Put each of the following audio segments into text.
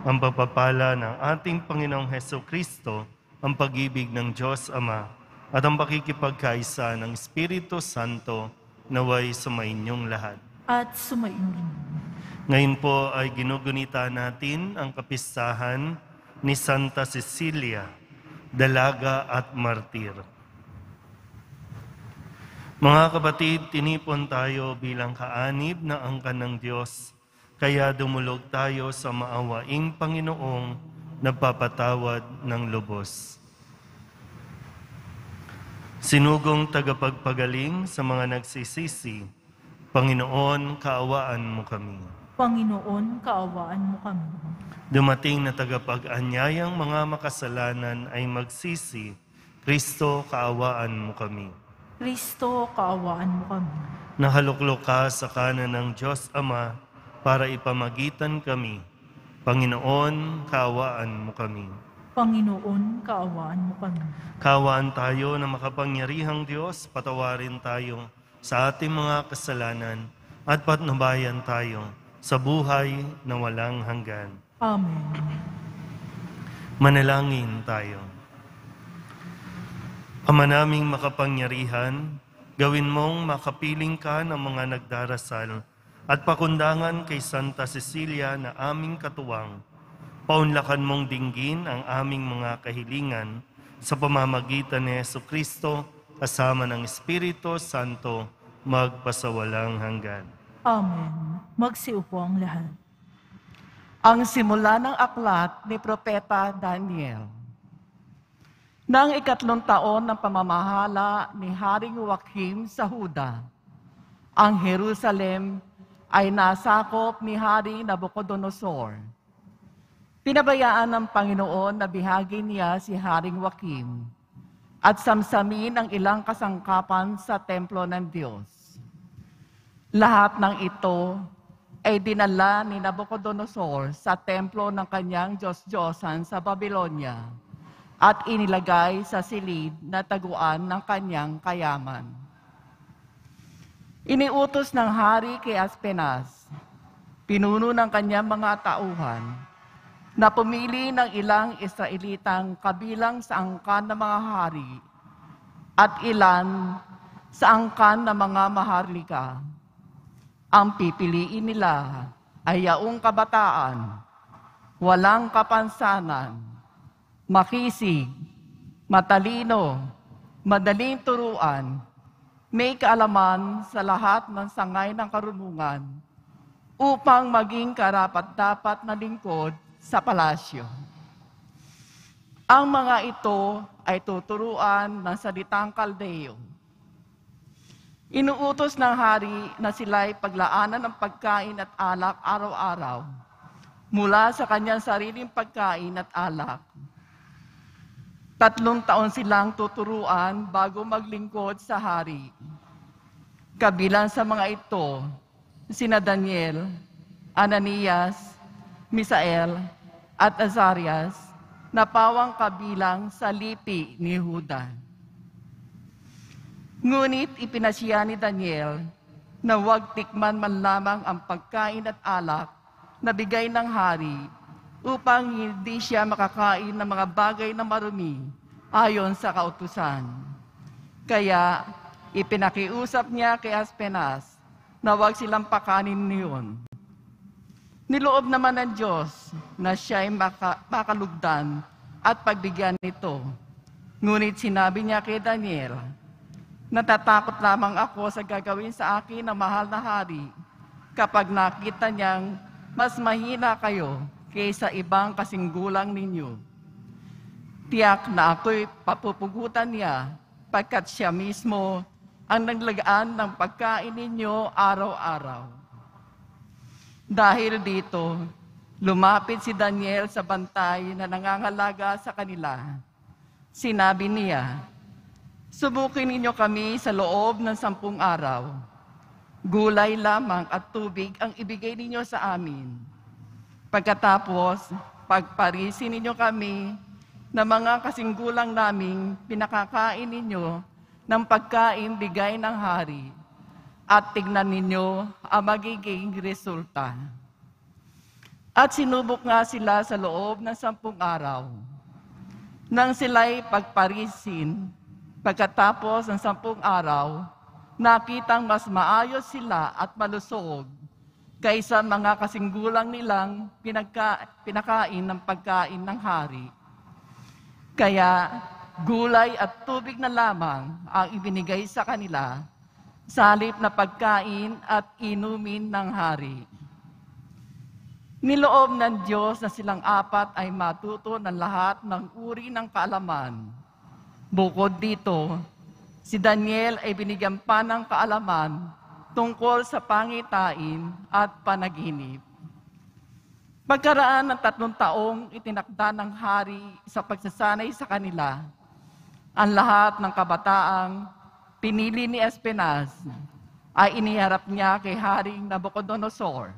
ang pagpapala ng ating Panginoong Hesukristo, ang pag-ibig ng Diyos Ama, at ang pakikipagkaisa ng Espiritu Santo naway sumainyong lahat. At sumainyo rin. Ngayon po ay ginugunita natin ang kapistahan ni Santa Cecilia, dalaga at martir. Mga kapatid, tinipon tayo bilang kaanib na angkan ng Diyos, kaya dumulog tayo sa maawaing Panginoong nagpapatawad ng lubos. Sinugong tagapagpagaling sa mga nagsisisi, Panginoon, kaawaan mo kami. Panginoon, kaawaan mo kami. Dumating na tagapag-anyayang mga makasalanan ay magsisi, Kristo, kaawaan mo kami. Kristo, kaawaan mo kami. Nahaluklok ka sa kanan ng Diyos Ama para ipamagitan kami. Panginoon, kaawaan mo kami. Panginoon, kaawaan mo kami. Kaawaan tayo na makapangyarihang Diyos, patawarin tayo sa ating mga kasalanan at patnubayan tayo sa buhay na walang hanggan. Amen. Manalangin tayo. Ama naming makapangyarihan, gawin mong makapiling ka ng mga nagdarasal at pakundangan kay Santa Cecilia na aming katuwang. Paunlakan mong dinggin ang aming mga kahilingan sa pamamagitan ni Jesucristo kasama ng Espiritu Santo magpasawalang hanggan. Amen. Magsiupo ang lahat. Ang simula ng aklat ni Propeta Daniel. Nang 3 taon ng pamamahala ni Haring Joachim sa Huda, ang Jerusalem ay nasakop ni Haring Nabucodonosor. Pinabayaan ng Panginoon na bihagin niya si Haring Joachim at samsamin ang ilang kasangkapan sa templo ng Diyos. Lahat ng ito ay dinala ni Nabucodonosor sa templo ng kanyang Diyos-Diyosan sa Babylonia at inilagay sa silid na taguan ng kanyang kayaman. Iniutos ng hari kay Aspenas, pinuno ng kanyang mga tauhan, na pumili ng ilang Israelitang kabilang sa angkan ng mga hari at ilan sa angkan ng mga maharlika. Ang pipiliin nila ay yaong kabataan, walang kapansanan, makisig, matalino, madaling turuan, may kaalaman sa lahat ng sangay ng karunungan upang maging karapat-dapat na lingkod sa palasyo. Ang mga ito ay tuturuan ng salitang Kaldeo. Inuutos ng hari na sila'y paglaanan ng pagkain at alak araw-araw mula sa kanyang sariling pagkain at alak. 3 taon silang tuturuan bago maglingkod sa hari. Kabilang sa mga ito, sina Daniel, Ananias, Misael, at Azarias, na pawang kabilang sa lipi ni Juda. Ngunit ipinasya ni Daniel na huwag tikman man lamang ang pagkain at alak na bigay ng hari upang hindi siya makakain ng mga bagay na marumi ayon sa kautusan. Kaya ipinakiusap niya kay Aspenas na huwag silang pakanin niyon. Niloob naman ng Diyos na siya'y makalugdan at pagbigyan nito. Ngunit sinabi niya kay Daniel, natatakot lamang ako sa gagawin sa akin ng mahal na hari kapag nakita niyang mas mahina kayo kaysa ibang kasinggulang ninyo. Tiyak na ako'y papupugutan niya pagkat siya mismo ang naglagaan ng pagkain ninyo araw-araw. Dahil dito, lumapit si Daniel sa bantay na nangangalaga sa kanila. Sinabi niya, subukin ninyo kami sa loob ng 10 araw. Gulay lamang at tubig ang ibigay ninyo sa amin. Pagkatapos, pagparisin ninyo kami na mga kasinggulang naming pinakakain ninyo ng pagkain bigay ng hari at tignan ninyo ang magiging resulta. At sinubok nga sila sa loob ng 10 araw. Nang sila'y pagparisin, pagkatapos ng 10 araw, nakitang mas maayos sila at malusog kaysa mga kasinggulang nilang pinakain ng pagkain ng hari. Kaya gulay at tubig na lamang ang ibinigay sa kanila sa halip na pagkain at inumin ng hari. Niloob ng Diyos na silang apat ay matuto ng lahat ng uri ng kaalaman. Bukod dito, si Daniel ay binigyan pa ng kaalaman tungkol sa pangitain at panaginip. Pagkaraan ng 3 taong itinakda ng hari sa pagsasanay sa kanila, ang lahat ng kabataang pinili ni Espenas ay iniharap niya kay Haring Nabucodonosor.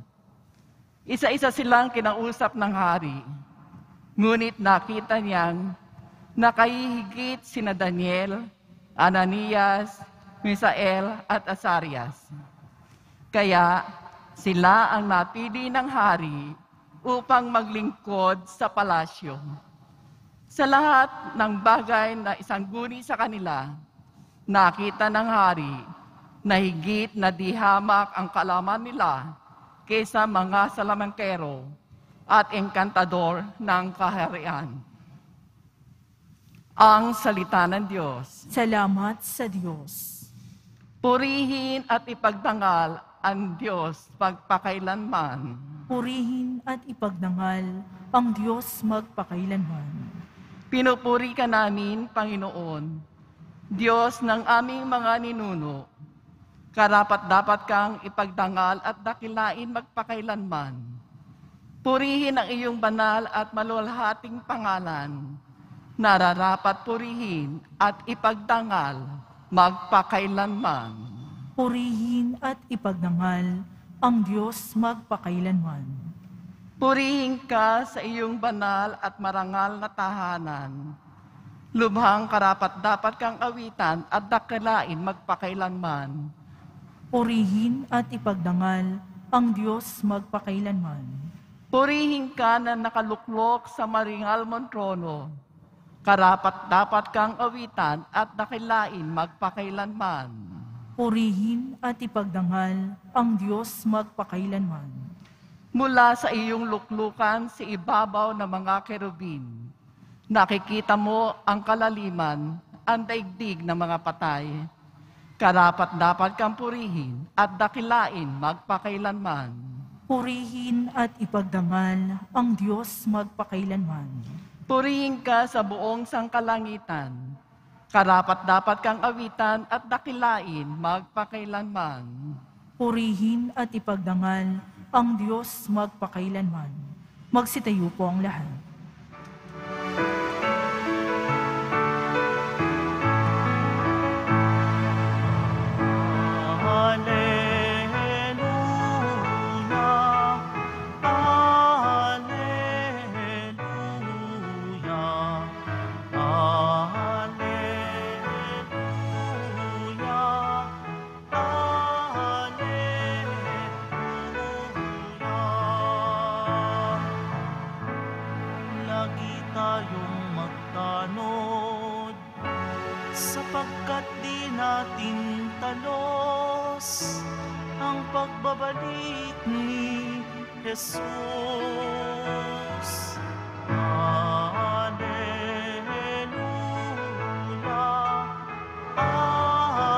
Isa-isa silang kinausap ng hari, ngunit nakita niyang nakahihigit sina Daniel, Ananias, Misael at Azarias. Kaya sila ang napili ng hari upang maglingkod sa palasyo. Sa lahat ng bagay na isangguni sa kanila, nakita ng hari na higit na di hamak ang kaalaman nila kaysa mga salamangkero at engkantador ng kaharian. Ang salita ng Diyos. Salamat sa Diyos. Purihin at ipagdangal ang Diyos pagpakailanman. Purihin at ipagdangal ang Diyos magpakailanman. Pinupuri ka namin, Panginoon, Diyos ng aming mga ninuno. Karapat-dapat kang ipagdangal at dakilain magpakailanman. Purihin ang iyong banal at maluwalhating pangalan. Nararapat purihin at ipagdangal magpakailanman. Purihin at ipagdangal ang Diyos magpakailanman. Purihin ka sa iyong banal at marangal na tahanan. Lubhang karapat-dapat kang awitan at dakilain magpakailanman. Purihin at ipagdangal ang Diyos magpakailanman. Purihin ka na nakaluklok sa maringal mong trono. Karapat-dapat kang awitan at dakilain magpakailanman. Purihin at ipagdangal ang Diyos magpakailanman. Mula sa iyong luklukan sa ibabaw ng mga kerubin, nakikita mo ang kalaliman, ang daigdig ng mga patay. Karapat-dapat kang purihin at dakilain magpakailanman. Purihin at ipagdangal ang Diyos magpakailanman. Purihin ka sa buong sangkalangitan. Karapat-dapat kang awitan at dakilain magpakailanman. Purihin at ipagdangal ang Diyos magpakailanman. Magsitayo po ang lahat. Sapagkat di natin talos ang pagbabalik ni Jesus. Alleluia, alleluia,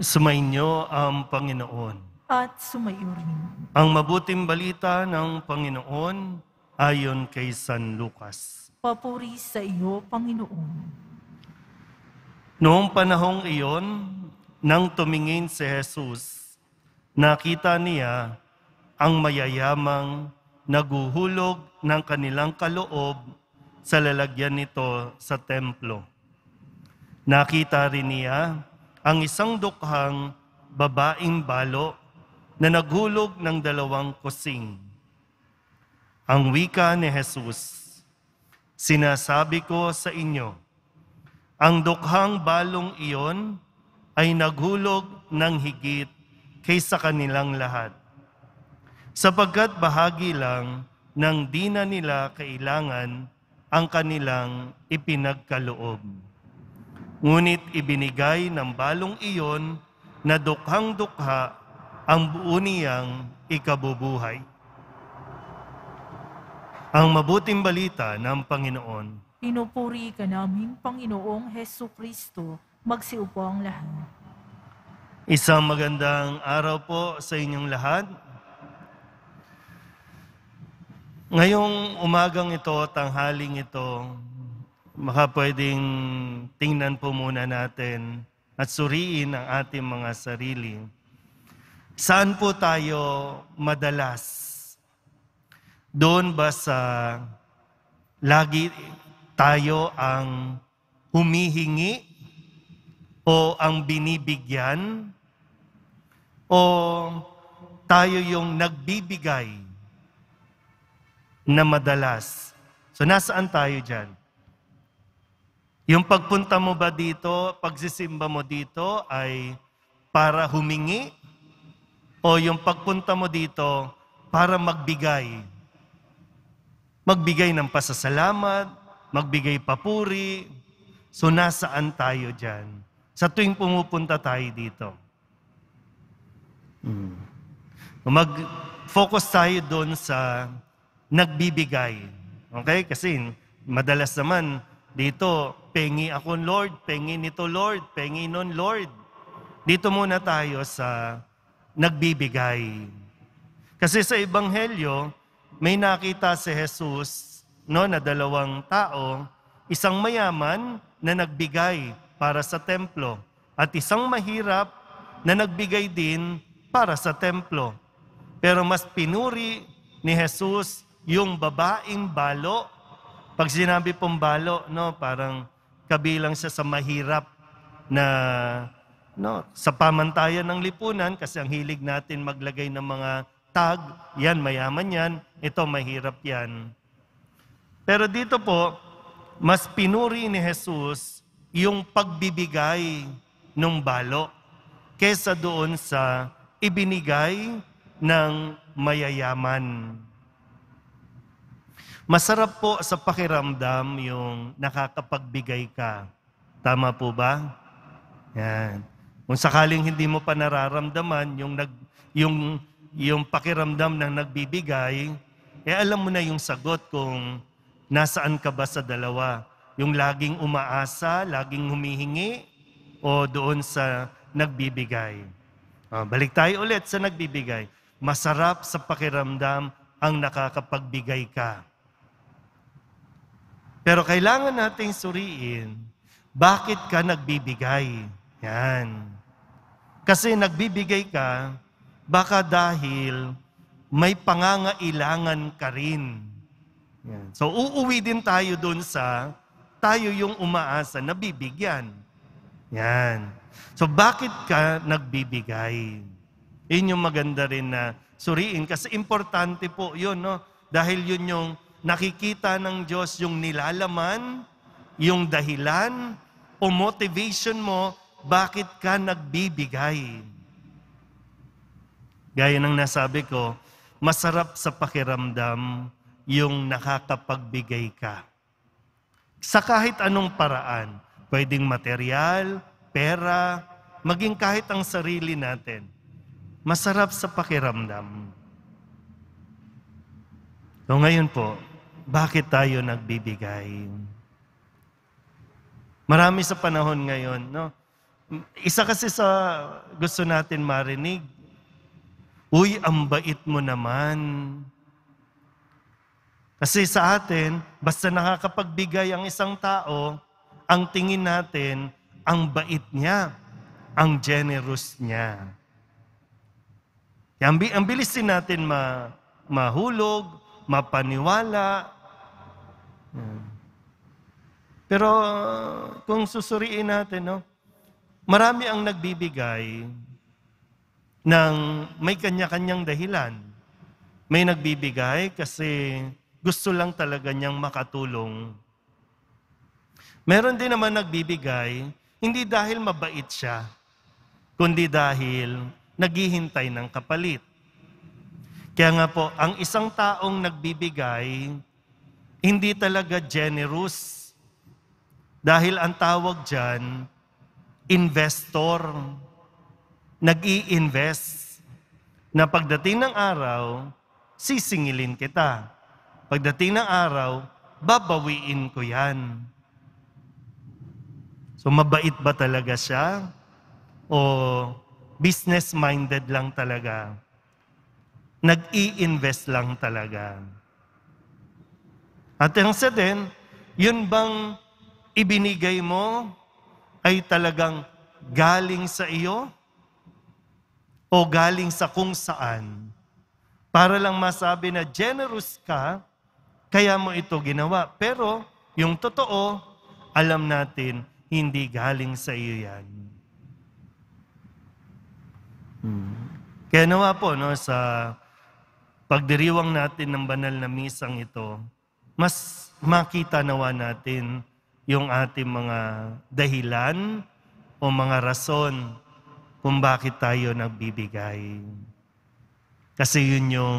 Sumainyo ang Panginoon. At sumayo rin. Ang mabuting balita ng Panginoon ayon kay San Lucas. Papuri sa iyo, Panginoon. Noong panahong iyon, nang tumingin si Jesus, nakita niya ang mayayamang naguhulog ng kanilang kaloob sa lalagyan nito sa templo. Nakita rin niya ang isang dukhang babaeng balo na naghulog ng 2 kusing. Ang wika ni Jesus, "Sinasabi ko sa inyo, ang dukhang balong iyon ay naghulog ng higit kaysa kanilang lahat, sapagkat bahagi lang ng di na nila kailangan ang kanilang ipinagkaloob. Ngunit ibinigay ng balong iyon na dukhang-dukha ang buo niyang ikabubuhay." Ang mabuting balita ng Panginoon. Pinupuri ka namin, Panginoong Hesu Kristo. Magsiupo ang lahat. Isang magandang araw po sa inyong lahat. Ngayong umagang ito, tanghaling ito, baka pwedeng tingnan po muna natin at suriin ang ating mga sarili. Saan po tayo madalas? Doon ba sa lagi tayo ang humihingi o ang binibigyan? O tayo yung nagbibigay na madalas? So nasaan tayo dyan? Yung pagpunta mo ba dito, pagsisimba mo dito ay para humingi? O yung pagpunta mo dito para magbigay? Magbigay ng pasasalamat, magbigay papuri. So nasaan tayo dyan? Sa tuwing pumupunta tayo dito. Mag-focus tayo doon sa nagbibigay. Okay? Kasi madalas naman dito, pengi ako Lord, pengi nito Lord, pengi nun Lord. Dito muna tayo sa nagbibigay. Kasi sa Ebanghelyo, may nakita si Jesus na 2 tao, isang mayaman na nagbigay para sa templo at isang mahirap na nagbigay din para sa templo. Pero mas pinuri ni Jesus yung babaeng balo. Pag sinabi pong balo, parang kabilang siya sa mahirap na sa pamantayan ng lipunan, kasi ang hilig natin maglagay ng mga tag, yan mayaman yan, ito mahirap yan. Pero dito po, mas pinuri ni Jesus yung pagbibigay ng balo kesa doon sa ibinigay ng mayayaman. Masarap po sa pakiramdam yung nakakapagbigay ka. Tama po ba? Yan. Kung sakaling hindi mo pa nararamdaman yung pakiramdam ng nagbibigay, alam mo na yung sagot kung nasaan ka ba sa dalawa. Yung laging umaasa, laging humihingi, o doon sa nagbibigay. Balik tayo ulit sa nagbibigay. Masarap sa pakiramdam ang nakakapagbigay ka. Pero kailangan nating suriin, bakit ka nagbibigay? Yan. Kasi nagbibigay ka, baka dahil may pangangailangan ka rin. Yan. So uuwi din tayo dun sa tayo yung umaasa na bibigyan. Yan. So bakit ka nagbibigay? Yun yung maganda rin na suriin kasi importante po yun, dahil yun yung nakikita ng Diyos, yung nilalaman, yung dahilan o motivation mo, bakit ka nagbibigay. Gaya ng nasabi ko, masarap sa pakiramdam yung nakakapagbigay ka. Sa kahit anong paraan, pwedeng material, pera, maging kahit ang sarili natin. Masarap sa pakiramdam. So ngayon po, bakit tayo nagbibigay? Marami sa panahon ngayon, Isa kasi sa gusto natin marinig, uy, ang bait mo naman. Kasi sa atin, basta nakakapagbigay ang isang tao, ang tingin natin, ang bait niya, ang generous niya. Ang bilis din natin mahulog, mapaniwala. Pero kung susuriin natin, marami ang nagbibigay, may kanya-kanyang dahilan. May nagbibigay kasi gusto lang talaga niyang makatulong. Meron din naman nagbibigay, hindi dahil mabait siya, kundi dahil naghihintay ng kapalit. Kaya nga po, ang isang taong nagbibigay, hindi talaga generous. Dahil ang tawag dyan, investor. Nag-i-invest. Na pagdating ng araw, sisingilin kita. Pagdating ng araw, babawiin ko yan. So mabait ba talaga siya? O business-minded lang talaga? Nag-i-invest lang talaga? At ang sa din, yun bang ibinigay mo ay talagang galing sa iyo? O galing sa kung saan? Para lang masabi na generous ka, kaya mo ito ginawa. Pero yung totoo, alam natin, hindi galing sa iyo yan. Kaya nawa po, no, sa pagdiriwang natin ng banal na misang ito, mas makita nawa natin yung ating mga dahilan o mga rason kung bakit tayo nagbibigay. Kasi yun yung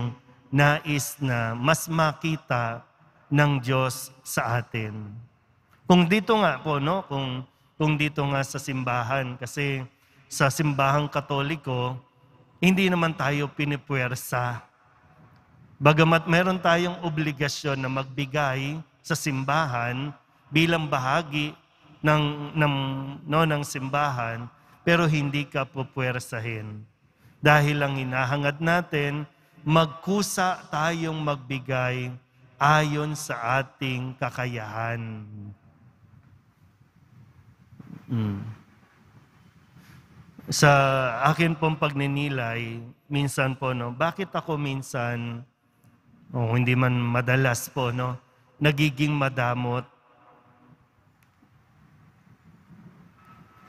nais na mas makita ng Diyos sa atin. Kung dito nga po, no, kung dito nga sa simbahan, kasi sa simbahang Katoliko, hindi naman tayo pinipuwersa. Bagamat meron tayong obligasyon na magbigay sa simbahan bilang bahagi ng simbahan, pero hindi ka pupuwersahin. Dahil ang hinahangad natin, magkusa tayong magbigay ayon sa ating kakayahan. Sa akin pong pagninilay, minsan po, no, bakit ako minsan, hindi man madalas po, no, nagiging madamot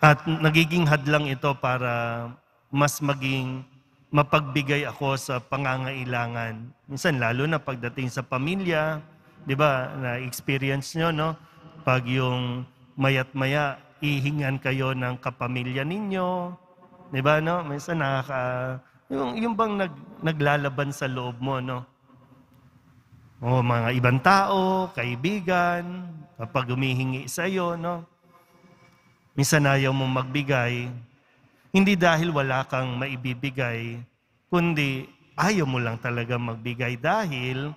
at nagiging hadlang ito para mas maging mapagbigay ako sa pangangailangan. Minsan, lalo na pagdating sa pamilya, di ba, na-experience nyo, no, pag yung mayat-maya, ihingan kayo ng kapamilya ninyo, di ba, no? Minsan yung bang naglalaban sa loob mo, no? O mga ibang tao, kaibigan, kapag humihingi sa iyo, no? Minsan ayaw mong magbigay, hindi dahil wala kang maibibigay, kundi ayaw mo lang talaga magbigay dahil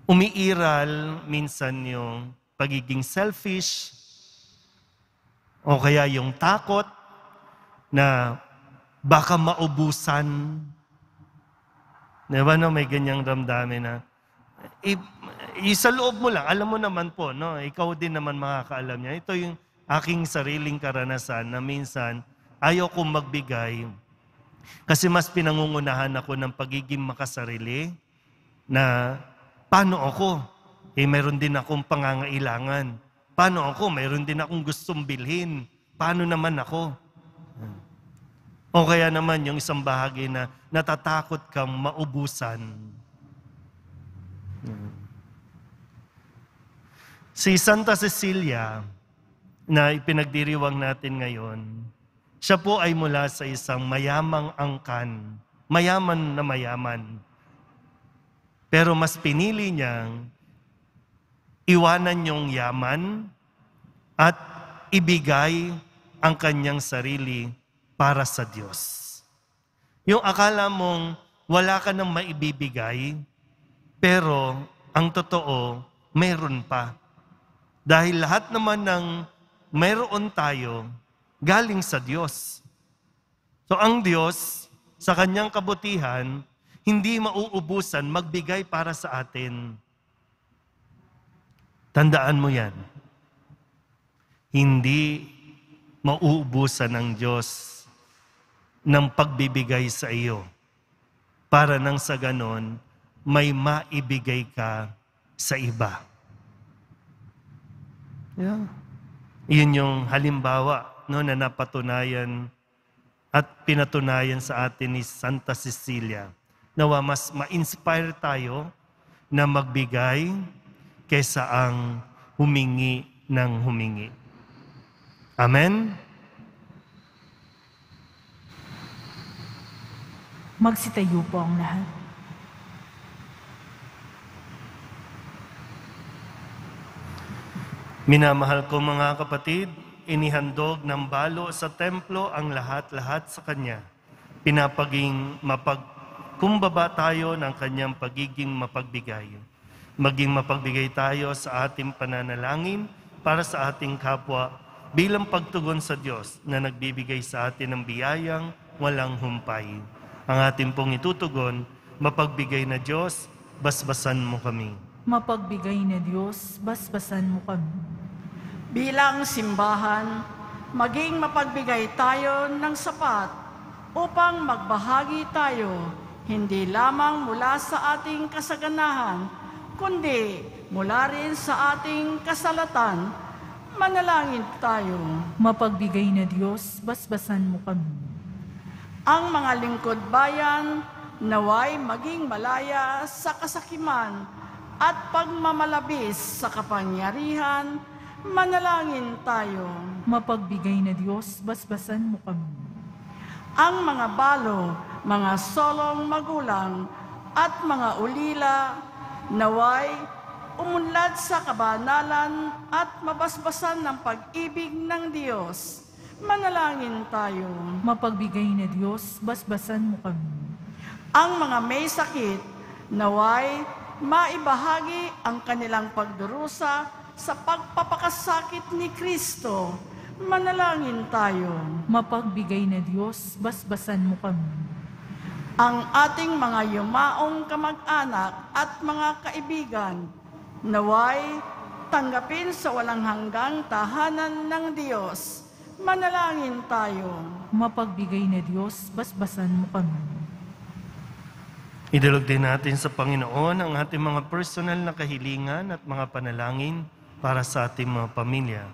umiiral minsan yung pagiging selfish, o kaya yung takot na baka maubusan. Diba, no? May ganyang damdamin na sa loob mo lang, alam mo naman po, no? Ikaw din naman makakaalam niya. Ito yung aking sariling karanasan na minsan ayaw kong magbigay kasi mas pinangungunahan ako ng pagiging makasarili na paano ako? Mayroon din akong pangangailangan. Paano ako? Mayroon din akong gustong bilhin. Paano naman ako? O kaya naman yung isang bahagi na natatakot kang maubusan. Si Santa Cecilia na ipinagdiriwang natin ngayon, siya po ay mula sa isang mayamang angkan. Mayaman na mayaman. Pero mas pinili niyang iwanan yung yaman at ibigay ang kanyang sarili para sa Diyos. Yung akala mong wala ka nang maibibigay, pero ang totoo, meron pa. Dahil lahat naman ng meron tayo, galing sa Diyos. So ang Diyos, sa kanyang kabutihan, hindi mauubusan magbigay para sa atin. Tandaan mo yan. Hindi mauubusan ng Diyos ng pagbibigay sa iyo para nang sa ganon may maibigay ka sa iba. Yeah. Yun yung halimbawa, no, na napatunayan at pinatunayan sa atin ni Santa Cecilia. Nawa mas ma-inspire tayo na magbigay kaysa ang humingi ng humingi. Amen? Magsitayo po ang lahat. Minamahal ko mga kapatid, inihandog ng balo sa templo ang lahat-lahat sa Kanya. Pinapaging mapagkumbaba tayo ng Kanyang pagiging mapagbigay. Maging mapagbigay tayo sa ating pananalangin para sa ating kapwa bilang pagtugon sa Diyos na nagbibigay sa atin ng biyayang walang humpay. Ang ating pong itutugon, mapagbigay na Diyos, basbasan mo kami. Mapagbigay na Diyos, basbasan mo kami. Bilang simbahan, maging mapagbigay tayo ng sapat upang magbahagi tayo hindi lamang mula sa ating kasaganahan, kundi mula rin sa ating kasalatan. Manalangin tayo. Mapagbigay na Diyos, basbasan mo kami. Ang mga lingkod bayan naway maging malaya sa kasakiman at pagmamalabis sa kapangyarihan. Manalangin tayo. Mapagbigay na Diyos, basbasan mo kami. Ang mga balo, mga solong magulang at mga ulila naway umunlad sa kabanalan at mabasbasan ng pag-ibig ng Diyos. Manalangin tayo. Mapagbigay na Diyos, basbasan mo kami. Ang mga may sakit naway maibahagi ang kanilang pagdurusa sa pagpapakasakit ni Kristo. Manalangin tayo. Mapagbigay na Diyos, basbasan mo kami. Ang ating mga yumaong kamag-anak at mga kaibigan naway tanggapin sa walang hanggang tahanan ng Diyos. Manalangin tayo. Mapagbigay na Diyos, basbasan mo kami. Idulog din natin sa Panginoon ang ating mga personal na kahilingan at mga panalangin para sa ating mga pamilya.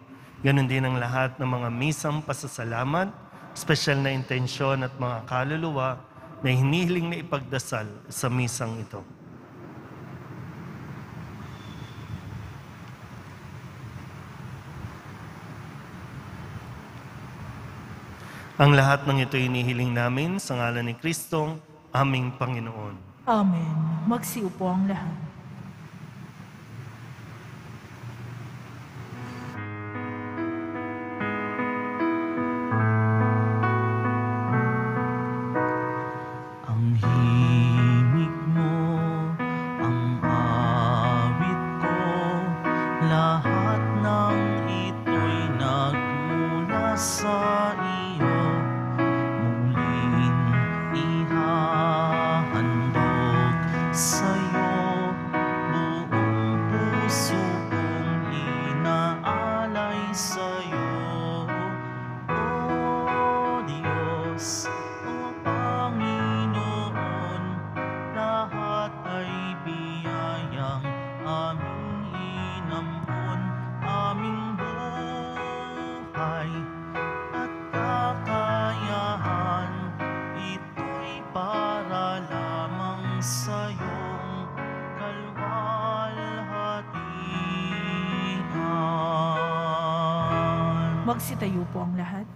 Ganon din ang lahat ng mga misang pasasalamat, espesyal na intensyon at mga kaluluwa na hinihiling na ipagdasal sa misang ito. Ang lahat ng ito inihiling namin sa ngalan ni Kristong aming Panginoon. Amen. Magsiupo ang lahat. Ang himig mo, ang awit ko, lahat ng ito'y nagmula sa iyo. Muling ihahandog sa'yo, buong puso kong inaalay sa'yo. O Diyos, o Panginoon, lahat ay biyayang aming inampon, aming buhay at kakayahan, ito'y para lamang sa'yong kalwalhatian. Magsitayo po ang lahat.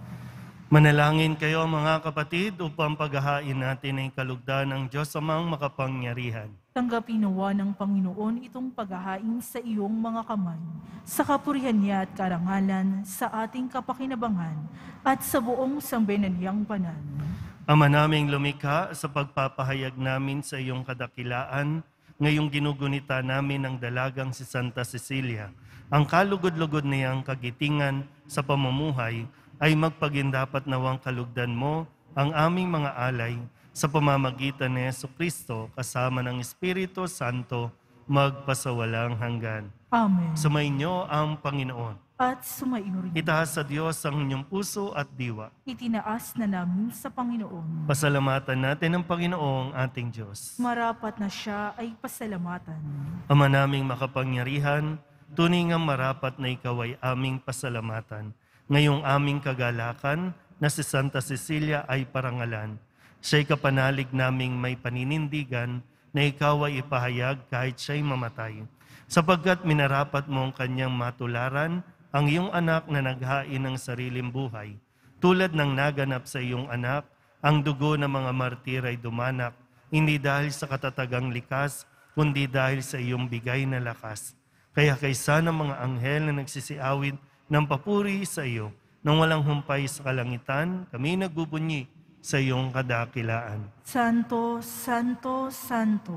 Manalangin kayo mga kapatid upang paghahain natin ay kalugdan ng Diyos amang makapangyarihan. Tanggapin nawa ng Panginoon itong paghahain sa iyong mga kamay, sa kapurihan niya at karangalan, sa ating kapakinabangan, at sa buong sambayanang panan. Ama naming lumikha, sa pagpapahayag namin sa iyong kadakilaan, ngayong ginugunita namin ang dalagang si Santa Cecilia, ang kalugod-lugod niyang kagitingan sa pamumuhay, ay magpagindapat nawang kalugdan mo ang aming mga alay sa pamamagitan ni Jesucristo kasama ng Espiritu Santo magpasawalang hanggan. Amen. Sumainyo ang Panginoon. At sumaiyo rin. Itaas sa Diyos ang inyong puso at diwa. Itinaas na namin sa Panginoon. Pasalamatan natin ang Panginoong ating Diyos. Marapat na siya ay pasalamatan. Ama naming makapangyarihan, tunay ngang marapat na ikaw ay aming pasalamatan. Ngayong aming kagalakan na si Santa Cecilia ay parangalan. Siya'y kapanalig naming may paninindigan na ikaw ay ipahayag kahit siya'y mamatay. Sapagkat minarapat mo ang kanyang matularan ang iyong anak na naghain ng sariling buhay. Tulad ng naganap sa iyong anak, ang dugo ng mga martir ay dumanak, hindi dahil sa katatagang likas, kundi dahil sa iyong bigay na lakas. Kaya kaysa ng mga anghel na nagsisiawit ng papuri sa iyo, nang walang humpay sa kalangitan, kami nagbubunyi sa iyong kadakilaan. Santo, Santo, Santo,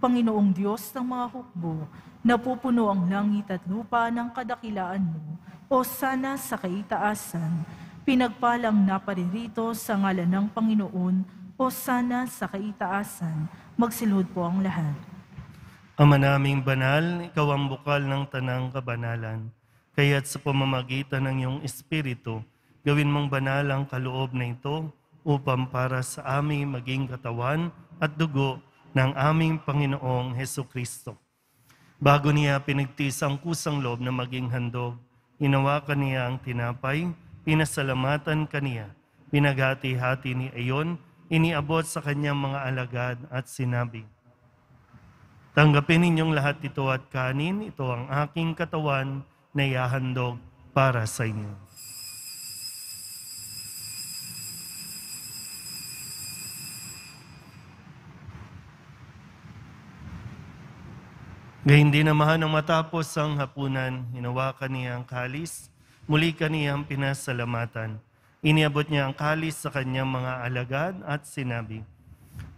Panginoong Diyos ng mga hukbo, napupuno ang langit at lupa ng kadakilaan mo, o sana sa kaitaasan, pinagpalang naparirito sa ngalan ng Panginoon, o sana sa kaitaasan, magsilhod po ang lahat. Ama naming banal, ikaw ang bukal ng tanang kabanalan. Kaya't sa pamamagitan ng iyong Espiritu, gawin mong banal ang kaloob na ito upang para sa aming maging katawan at dugo ng aming Panginoong Hesukristo. Bago niya pinagtiis ang kusang loob na maging handog, hinawakan niya ang tinapay, pinasalamatan kaniya, pinaghati-hati ni ayon, iniabot sa kanyang mga alagad at sinabi, tanggapin ninyong lahat ito at kanin, ito ang aking katawan na ihahandog para sa inyo. Gayun din naman nang matapos ang hapunan, hinawakan niya ang kalis, muli kaniyang pinasalamatan. Iniabot niya ang kalis sa kanyang mga alagad at sinabi,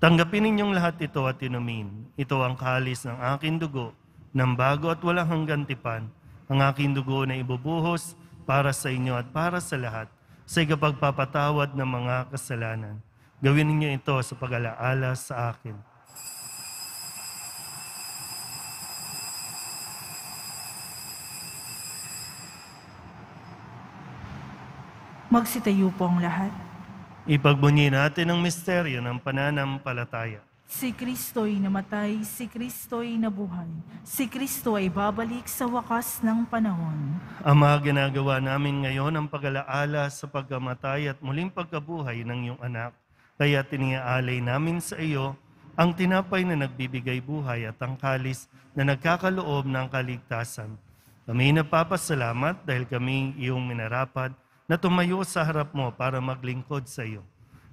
tanggapin ninyong lahat ito at inumin. Ito ang kalis ng aking dugo, ng bago at walang hanggang tipan, ang aking dugo na ibubuhos para sa inyo at para sa lahat, sa ikapagpapatawad ng mga kasalanan. Gawin ninyo ito sa pag-alaala sa akin. Magsitayo po ang lahat. Ipagbunyi natin ang misteryo ng pananampalataya. Si Kristo'y namatay, si Kristo'y nabuhay, si Kristo ay babalik sa wakas ng panahon. Ama, ginagawa namin ngayon ang pag-alaala sa pagkamatay at muling pagkabuhay ng iyong anak. Kaya tiniaalay namin sa iyo ang tinapay na nagbibigay buhay at ang kalis na nagkakaloob ng kaligtasan. Kami napapasalamat dahil kami iyong minarapat na tumayo sa harap mo para maglingkod sa iyo.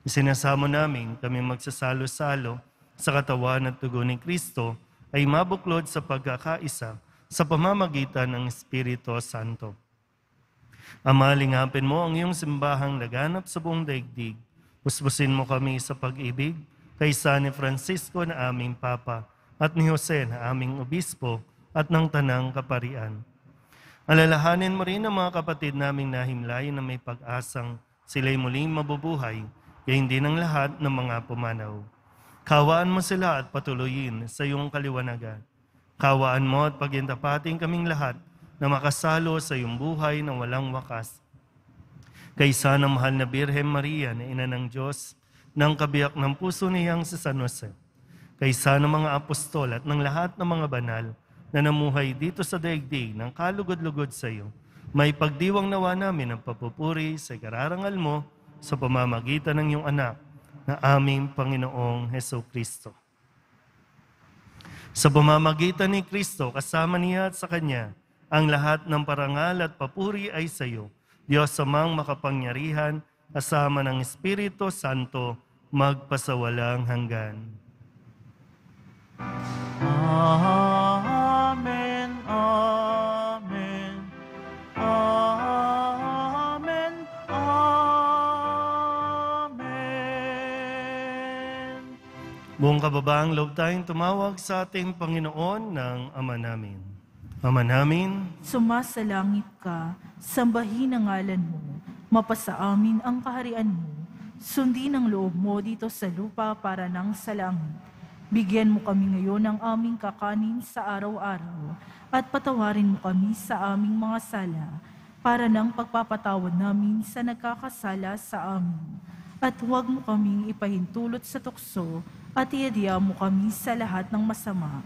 Isinasamo namin kami magsasalo-salo sa katawan at dugo ni Kristo ay mabuklod sa pagkakaisa sa pamamagitan ng Espiritu Santo. Ama, lingapin mo ang iyong simbahang laganap sa buong daigdig. Puspusin mo kami sa pag-ibig kaysa ni Francisco na aming Papa at ni Jose na aming Obispo at ng Tanang Kaparian. Alalahanin mo rin ang mga kapatid naming nahimlay na may pag-asang sila'y muling mabubuhay, gayon din ang lahat ng mga pumanaw. Kawaan mo sila at patuloyin sa iyong kaliwanagan. Kawaan mo at pagintapating kaming lahat na makasalo sa iyong buhay na walang wakas. Kaysa ng mahal na Birhen Maria na Ina ng Diyos, ng kabiyak ng puso niyang si San Jose, kaysa ng mga apostol at ng lahat ng mga banal na namuhay dito sa daigdig ng kalugod-lugod sa iyo, may pagdiwang nawa namin ang papupuri sa kararangal mo sa pamamagitan ng iyong anak na aming Panginoong Hesukristo. Sa pamamagitan ni Kristo, kasama niya at sa Kanya, ang lahat ng parangal at papuri ay sa iyo, Diyos amang makapangyarihan, kasama ng Espiritu Santo, magpasawalang hanggan. Amen, amen, amen, amen. Buong kababaang loob tayong tumawag sa ating Panginoon ng Ama namin. Ama namin, Sumasalangit ka, sambahin ang ngalan mo, mapasa amin ang kaharian mo, sundin ang loob mo dito sa lupa para nang sa langit. Bigyan mo kami ngayon ng aming kakanin sa araw-araw at patawarin mo kami sa aming mga sala para nang pagpapatawad namin sa nagkakasala sa amin. At huwag mo kaming ipahintulot sa tukso at iadya mo kami sa lahat ng masama.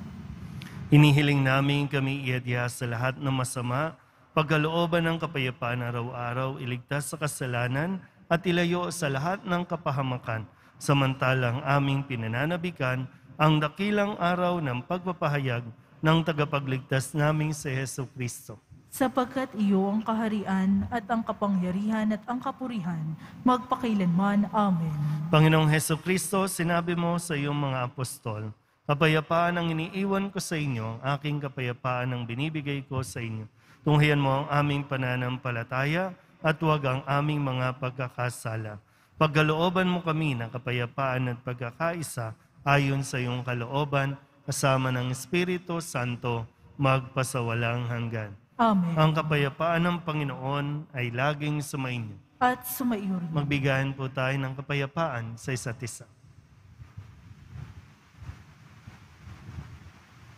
inihiling namin kami iadya sa lahat ng masama, pagkalooban ng kapayapaan araw-araw, iligtas sa kasalanan at ilayo sa lahat ng kapahamakan, samantalang aming pinananabikan ang dakilang araw ng pagpapahayag ng tagapagligtas naming si Hesu Kristo. Sapagkat iyo ang kaharian at ang kapangyarihan at ang kapurihan, magpakailanman. Amen. Panginoong Hesu Kristo, sinabi mo sa iyong mga apostol, kapayapaan ang iniiwan ko sa inyo, aking kapayapaan ang binibigay ko sa inyo. Tunghayan mo ang aming pananampalataya at huwag ang aming mga pagkakasala. Pagkalooban mo kami ng kapayapaan at pagkakaisa ayon sa iyong kalooban, kasama ng Espiritu Santo, magpasawalang hanggan. Amen. Ang kapayapaan ng Panginoon ay laging sumainyo. At sumaiyo rin. Magbigayan po tayo ng kapayapaan sa isa't isa.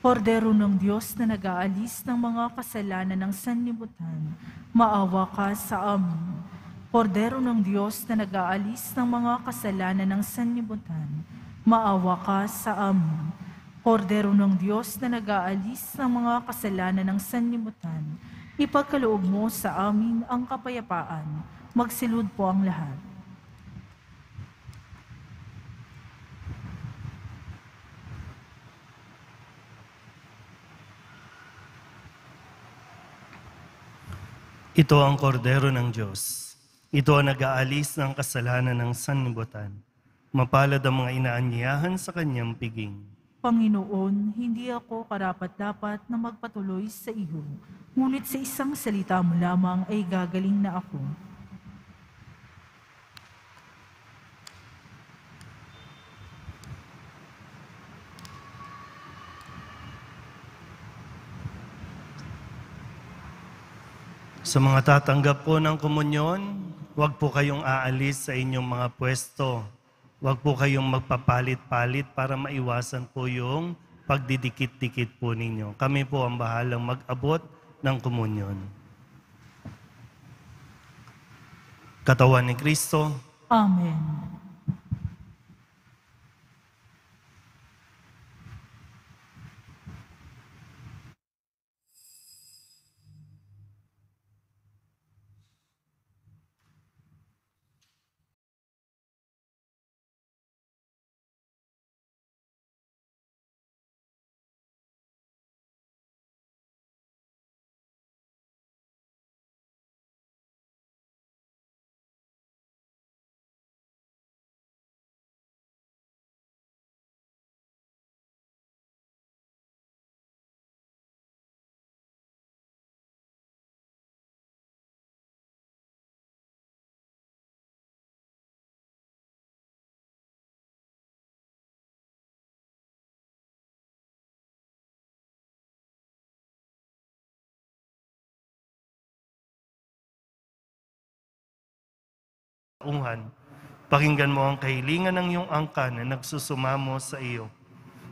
Kordero ng Diyos na nag-aalis ng mga kasalanan ng sanlibutan, maawa ka sa amin. Kordero ng Diyos na nag-aalis ng mga kasalanan ng sanlibutan, maawa ka sa amin. Kordero ng Diyos na nag-aalis ng mga kasalanan ng sanlibutan, ipagkaloob mo sa amin ang kapayapaan. Magsilud po ang lahat. Ito ang kordero ng Diyos. Ito ang nag-aalis ng kasalanan ng sanlibutan. Mapalad ang mga inaanyayahan sa kanyang piging. Panginoon, hindi ako karapat-dapat na magpatuloy sa iyo, ngunit sa isang salita mo lamang ay gagaling na ako. Sa mga tatanggap po ng komunyon, huwag po kayong aalis sa inyong mga pwesto. Huwag po kayong magpapalit-palit para maiwasan po yung pagdidikit-dikit po ninyo. Kami po ang bahalang mag-abot ng komunyon. Katawan ni Kristo. Amen. Pakinggan mo ang kahilingan ng iyong angkan na nagsusumamo sa iyo.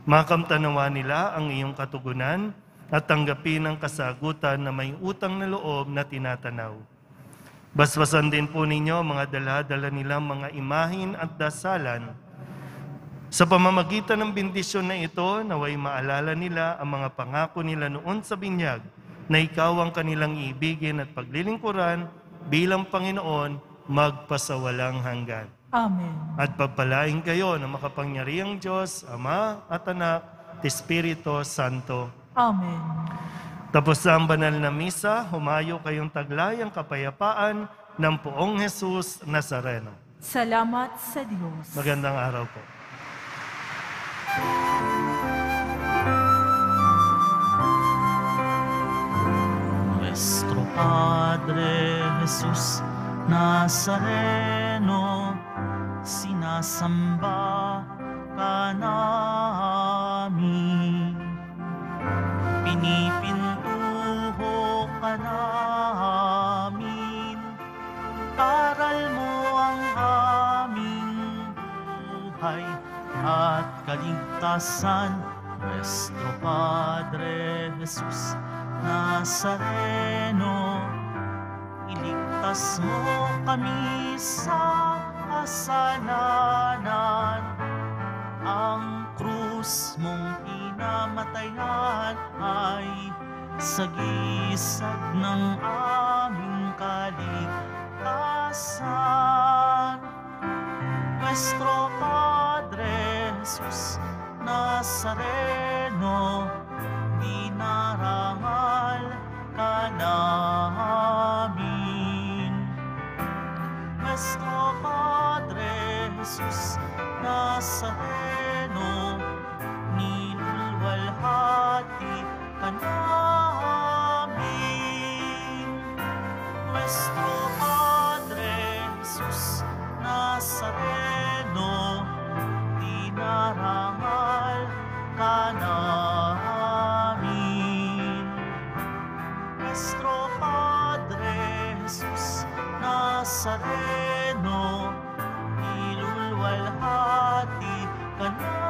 Makamtanawa nila ang iyong katugunan at tanggapin ang kasagutan na may utang na loob na tinatanaw. Basbasan din po ninyo mga dala-dala nilang mga imahin at dasalan. Sa pamamagitan ng bendisyon na ito, naway maalala nila ang mga pangako nila noon sa binyag na ikaw ang kanilang iibigin at paglilingkuran bilang Panginoon magpasawalang hanggan. Amen. At pagpalain kayo ng makapangyarihang Diyos, Ama at Anak, at Espiritu Santo. Amen. Tapos na ang banal na misa, humayo kayong taglayang kapayapaan ng Poong Jesus Nazareno. Salamat sa Diyos. Magandang araw po. Nuestro Padre Jesus Nazareno, sinasamba ka namin. Pinipintuho ka namin, aral mo ang aming buhay at kaligtasan. Nuestro Padre Jesus Nazareno, iligtas mo kami sa kasalanan. Ang krus mong pinamatayan ay sagisag ng aming kaligtasan. Nuestro Padre Jesus Nazareno, dinarangal ka namin. Nuestro Padre Jesus Nazareno, nilulwalhati ka namin. Nuestro Padre Jesus Nazareno, dinarangal ka namin. Nuestro Padre Jesus Nazareno, nilulwalhati ka namin.